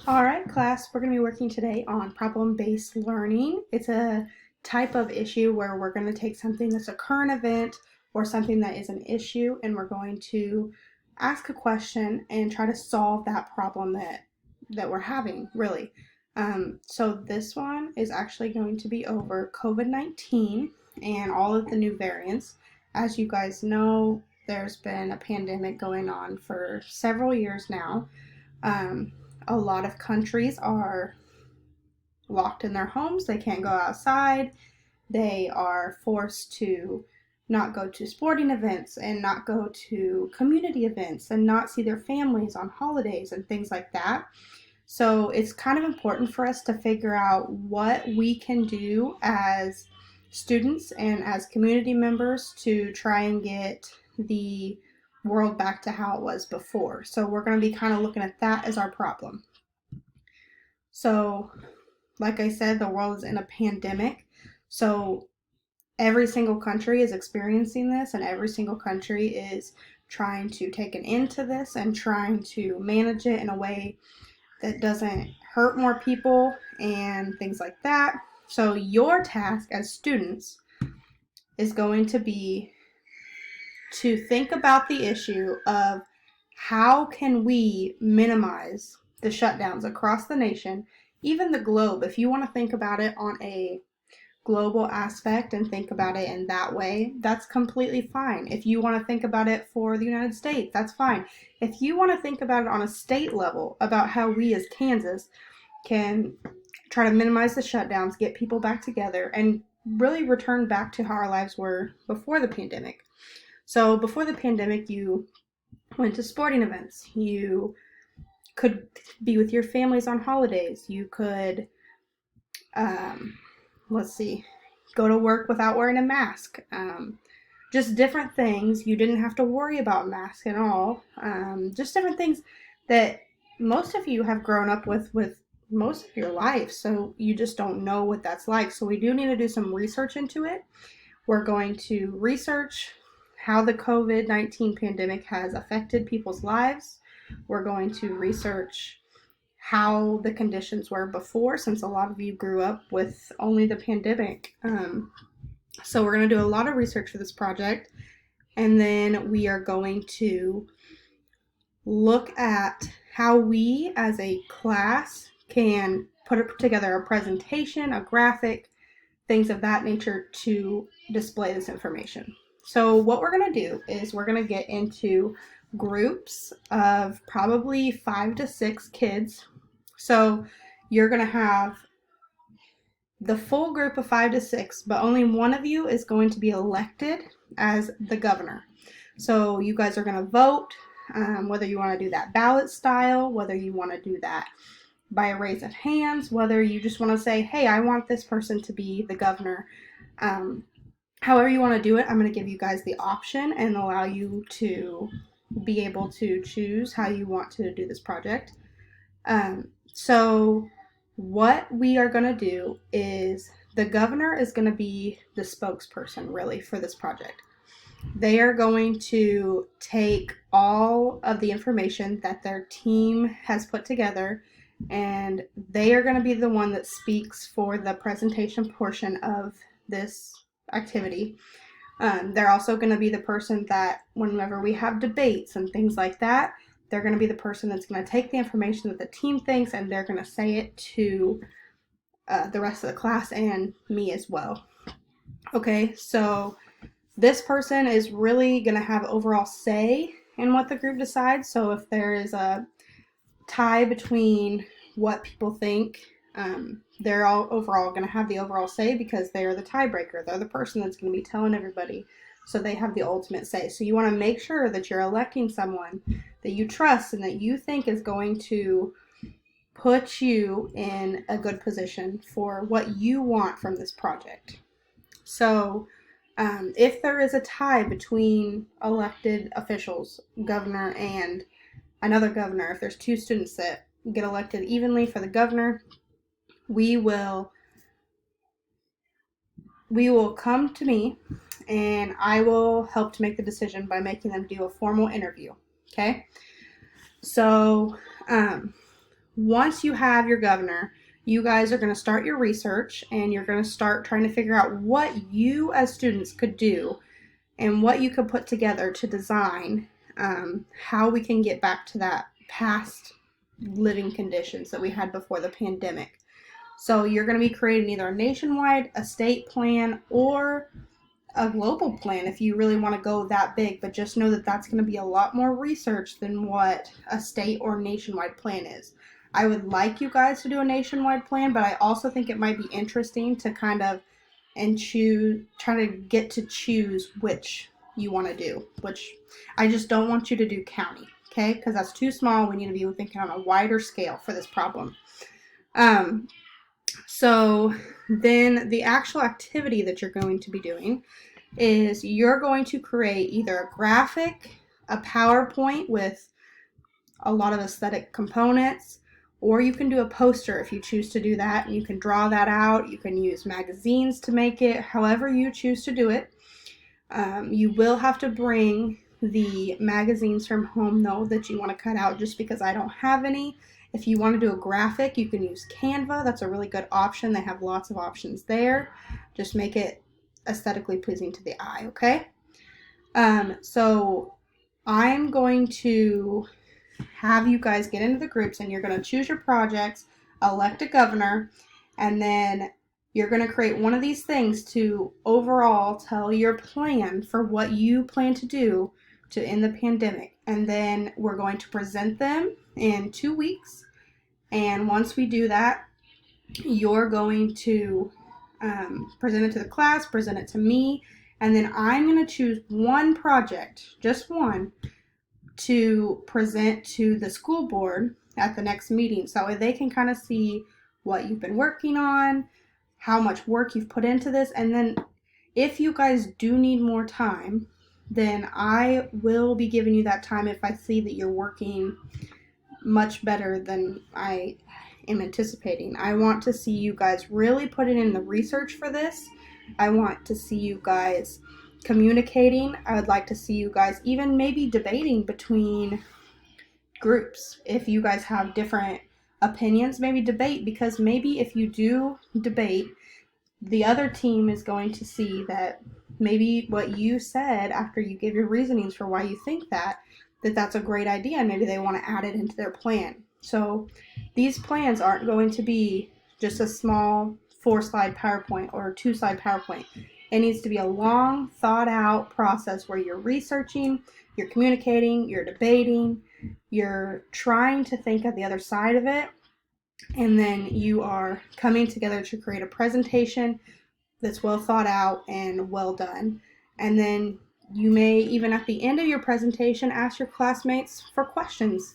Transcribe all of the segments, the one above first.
All right, class, we're going to be working today on problem-based learning. It's a type of issue where we're going to take something that's a current event or something that is an issue, and we're going to ask a question and try to solve that problem that we're having, really. So this one is actually going to be over COVID-19 and all of the new variants. As you guys know, there's been a pandemic going on for several years now. Um, a lot of countries are locked in their homes. They can't go outside. They are forced to not go to sporting events and not go to community events and not see their families on holidays and things like that. So it's kind of important for us to figure out what we can do as students and as community members to try and get the world back to how it was before. So we're going to be kind of looking at that as our problem. So, like I said, the world is in a pandemic. So every single country is experiencing this, and every single country is trying to take an end to this and trying to manage it in a way that doesn't hurt more people and things like that. So your task as students is going to be to think about the issue of how can we minimize the shutdowns across the nation, even the globe. If you want to think about it on a global aspect and think about it in that way, that's completely fine. If you want to think about it for the United States, that's fine. If you want to think about it on a state level, about how we as Kansas can try to minimize the shutdowns, get people back together, and really return back to how our lives were before the pandemic. So before the pandemic, you went to sporting events. You could be with your families on holidays. You could, go to work without wearing a mask. Just different things. You didn't have to worry about masks at all. Just different things that most of you have grown up with most of your life. So you just don't know what that's like. So we do need to do some research into it. We're going to research how the COVID-19 pandemic has affected people's lives. We're going to research how the conditions were before, since a lot of you grew up with only the pandemic. So we're going to do a lot of research for this project, and then we are going to look at how we as a class can put together a presentation, a graphic, things of that nature to display this information. So what we're going to do is we're going to get into groups of probably 5 to 6 kids. So you're going to have the full group of 5 to 6, but only one of you is going to be elected as the governor. So you guys are going to vote, whether you want to do that ballot style, whether you want to do that by a raise of hands, whether you just want to say, hey, I want this person to be the governor. However you want to do it, I'm going to give you guys the option and allow you to be able to choose how you want to do this project. So what we are going to do is the governor is going to be the spokesperson, really, for this project. They are going to take all of the information that their team has put together, and they are going to be the one that speaks for the presentation portion of this activity. They're also going to be the person that whenever we have debates and things like that, they're going to be the person that's going to take the information that the team thinks and they're going to say it to the rest of the class and me as well. Okay, so this person is really going to have overall say in what the group decides. So if there is a tie between what people think, they're all overall going to have the overall say because they are the tiebreaker. They're the person that's going to be telling everybody, so they have the ultimate say. So you want to make sure that you're electing someone that you trust and that you think is going to put you in a good position for what you want from this project. So if there is a tie between elected officials, governor and another governor, if there's 2 students that get elected evenly for the governor, we will come to me and I will help to make the decision by making them do a formal interview. Okay? So once you have your governor, you guys are going to start your research and you're going to start trying to figure out what you as students could do and what you could put together to design how we can get back to that past living conditions that we had before the pandemic. So you're going to be creating either a nationwide, a state plan, or a global plan if you really want to go that big, but just know that that's going to be a lot more research than what a state or nationwide plan is. I would like you guys to do a nationwide plan, but I also think it might be interesting to kind of try to get to choose which you want to do, which I just don't want you to do county, okay? Because that's too small. We need to be thinking on a wider scale for this problem. So then the actual activity that you're going to be doing is you're going to create either a graphic, a PowerPoint with a lot of aesthetic components, or you can do a poster if you choose to do that. You can draw that out. You can use magazines to make it, however you choose to do it. You will have to bring the magazines from home, though, that you want to cut out, just because I don't have any. If you want to do a graphic, you can use Canva. That's a really good option. They have lots of options there. Just make it aesthetically pleasing to the eye, okay? So I'm going to have you guys get into the groups and you're going to choose your projects, elect a governor, and then you're going to create one of these things to overall tell your plan for what you plan to do to end the pandemic. And then we're going to present them in 2 weeks. And once we do that, you're going to present it to the class, present it to me, and then I'm going to choose one project, just one, to present to the school board at the next meeting. So that way they can kind of see what you've been working on, how much work you've put into this, and then if you guys do need more time, then I will be giving you that time if I see that you're working much better than I am anticipating. I want to see you guys really putting in the research for this. I want to see you guys communicating. I would like to see you guys even maybe debating between groups. If you guys have different opinions, maybe debate, because maybe if you do debate, the other team is going to see that maybe what you said after you give your reasonings for why you think that's a great idea, and maybe they want to add it into their plan. So these plans aren't going to be just a small 4-slide PowerPoint or 2-slide PowerPoint. It needs to be a long, thought-out process where you're researching, you're communicating, you're debating, you're trying to think of the other side of it, and then you are coming together to create a presentation that's well thought out and well done. And then you may, even at the end of your presentation, ask your classmates for questions.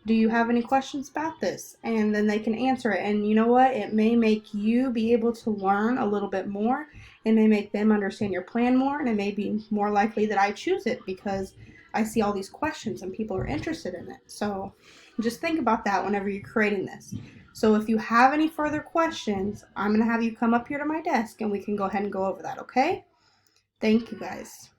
Do you have any questions about this? And then they can answer it. And you know what? It may make you be able to learn a little bit more. It may make them understand your plan more. And it may be more likely that I choose it because I see all these questions and people are interested in it. So just think about that whenever you're creating this. So if you have any further questions, I'm going to have you come up here to my desk and we can go ahead and go over that, okay? Thank you guys.